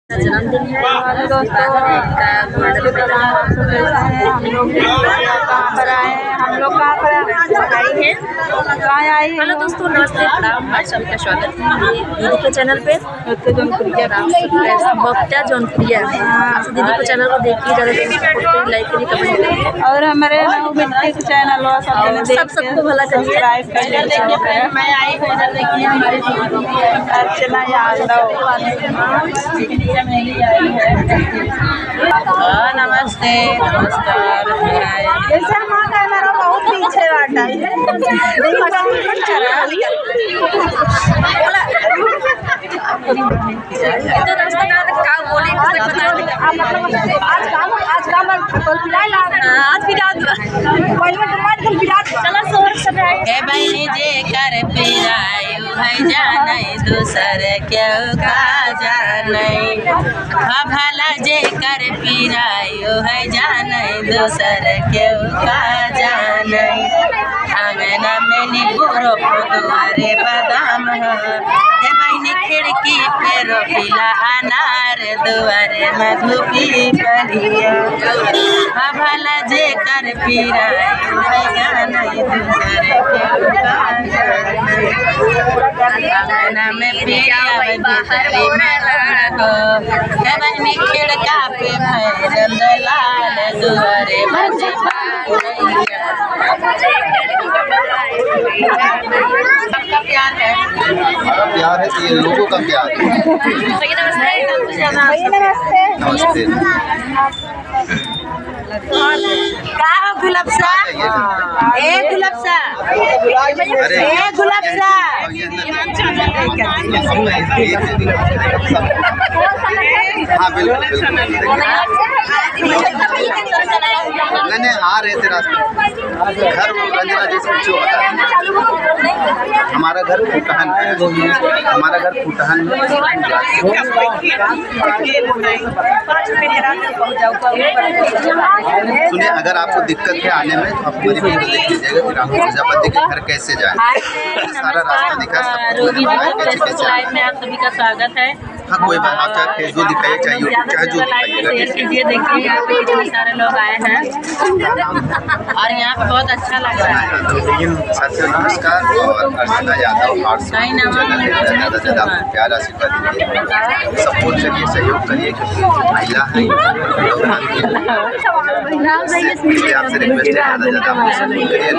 जन्मदिन है दोस्तों। हम लोग कहाँ पर आए हैं? हम लोग कहाँ पर आई है? कहाँ आई है? हेलो दोस्तों, नमस्ते, प्रणाम, आप सभी का स्वागत है दीदी के चैनल पे। बप्ता जौनप्रिया आप दीदी के चैनल को देखिए, ज़्यादा सपोर्ट लाइक करिए, कमेंट करिए और हमारे के चैनल सबको भला सब्सक्राइब कर लीजिए। मैं आई हूँ इधर, देखिए हमारी अर्चना यादव। नमस्ते, नमस्कार। जैसे माँ कैमरा बहुत पीछे बाटा बहनी जे कर पिरायु है जाने दूसर क्यों का जाने, भला जे कर पिरायु है जाने दूसर क्यों का जाने। आंगना में निगुरो दुआरे बादाम हे बहनी खिड़की पे रोपिला अनार दुआरे मधुपी परिया, भला जे कर पिरायु है जाने दूसर क्यों का जाने। आंगना में पिया बिसरी में लड़को हे बहनी खिड़का पे भैरन लाल दुआरे मधुपी सबका प्यार है। हमारा प्यार है, ये लोगों का प्यार है। नमस्ते। का गुलाब सा ए गुलाब सा ए गुलाब सा हाँ बिल्कुल नहीं आ रहे थे रास्ते। घर रंजना जी से पूछो, हमारा घर फुटहन है। हमारा घर फुटहन है। सुनिए, अगर आपको दिक्कत है आने में तो आप हमारी वीडियो देख लीजिएगा, फिर आपको प्रजापति के घर कैसे जाए सारा रास्ता दिखा, सब में आप सभी का स्वागत है। हाँ कोई बात, आप चाहे फेसबुक दिखाइए, चाहे यूट्यूब, चाहे जो दिखाइएगा। देखिए यहाँ पे कितने सारे लोग आए हैं और यहाँ पे बहुत अच्छा लग रहा है। साथियों नमस्कार, और अर्चना यादव चैनल ज़्यादा से ज़्यादा प्यार आशीर्वाद दीजिए, सपोर्ट करिए, सहयोग करिए, क्योंकि महिला है इसलिए आपसे रिक्वेस्ट है, ज़्यादा से ज़्यादा सपोर्ट करिए,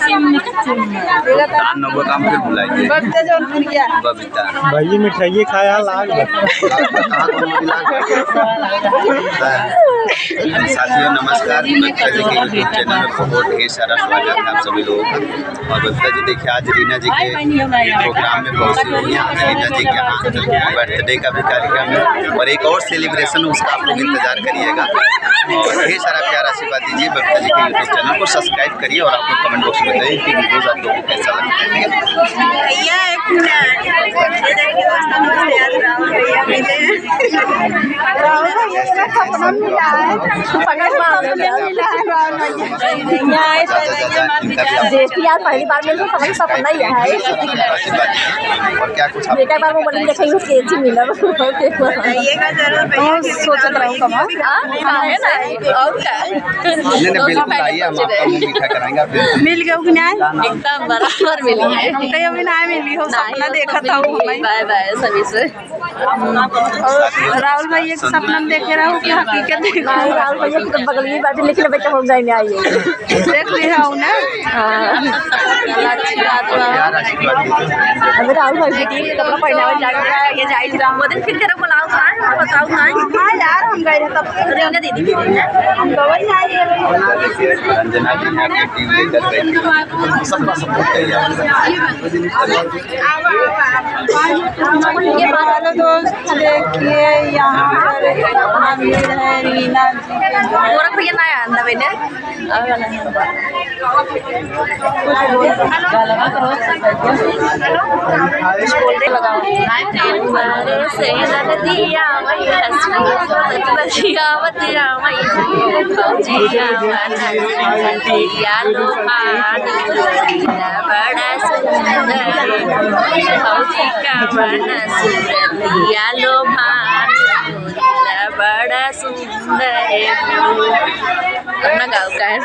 चैनल को सब्सक्राइब भाई मिठाई खाया लाग। साथियों नमस्कार, बबिता जी के यूट्यूब चैनल में बहुत ढेर सारा स्वागत है आप सभी लोगों का। और बबिता जी देखिए, आज रीना जी के प्रोग्राम में बहुत सी लोग यहाँ रीना जी के यहाँ बर्थडे का भी कार्यक्रम है और एक और सेलिब्रेशन, उसका आप लोग इंतजार करिएगा और ढेर सारा प्यार आशीर्वाद दीजिए। बबिता जी के यूट्यूब चैनल को सब्सक्राइब करिए और आप लोग कमेंट बॉक्स में बताइए कि वीडियोज़ आप लोगों को कैसा लगता है। यार पहली बार में सपना ही है और क्या कुछ बेटा बार वो बड़ी देखी उसके अच्छी मिला सोचत रहूं कमा है ना और क्या बिल्कुल आइए, हम आपका मुंह मीठा कराएंगे। मिल गया कि नहीं? एकदम बराबर मिली है, हमको अभी ना मिली हो, सपना देखा था वो। बाय बाय सभी से। राहुल भाई एक सपना देखे रहा हूँ कि हकीकत देखा। राहुल भाई बगल में बैठे, लेकिन बेटा हो जाए नहीं आइए देख लिया हूँ ना। अच्छी बात है। अगर राहुल भाई बेटी कपड़ा पहनावा जाएगा ये जाए वो दिन फिर तेरा बुलाओ बताओ ना। हाँ यार हम गए तब रीना दीदी हम तो वही आए। रंजना जी यहाँ के टीम लीडर रही, सबका सपोर्ट करिए। हेलो दोस्त, देखिए यहाँ पर भीड़ है रीना जी। ने से दिया वही बसिया बतिया वही फौजिया दिया लोहानी बड़ा सुंदर फौजी का बना दिया लोहानी बड़ा सुंदर अपना गाँव का है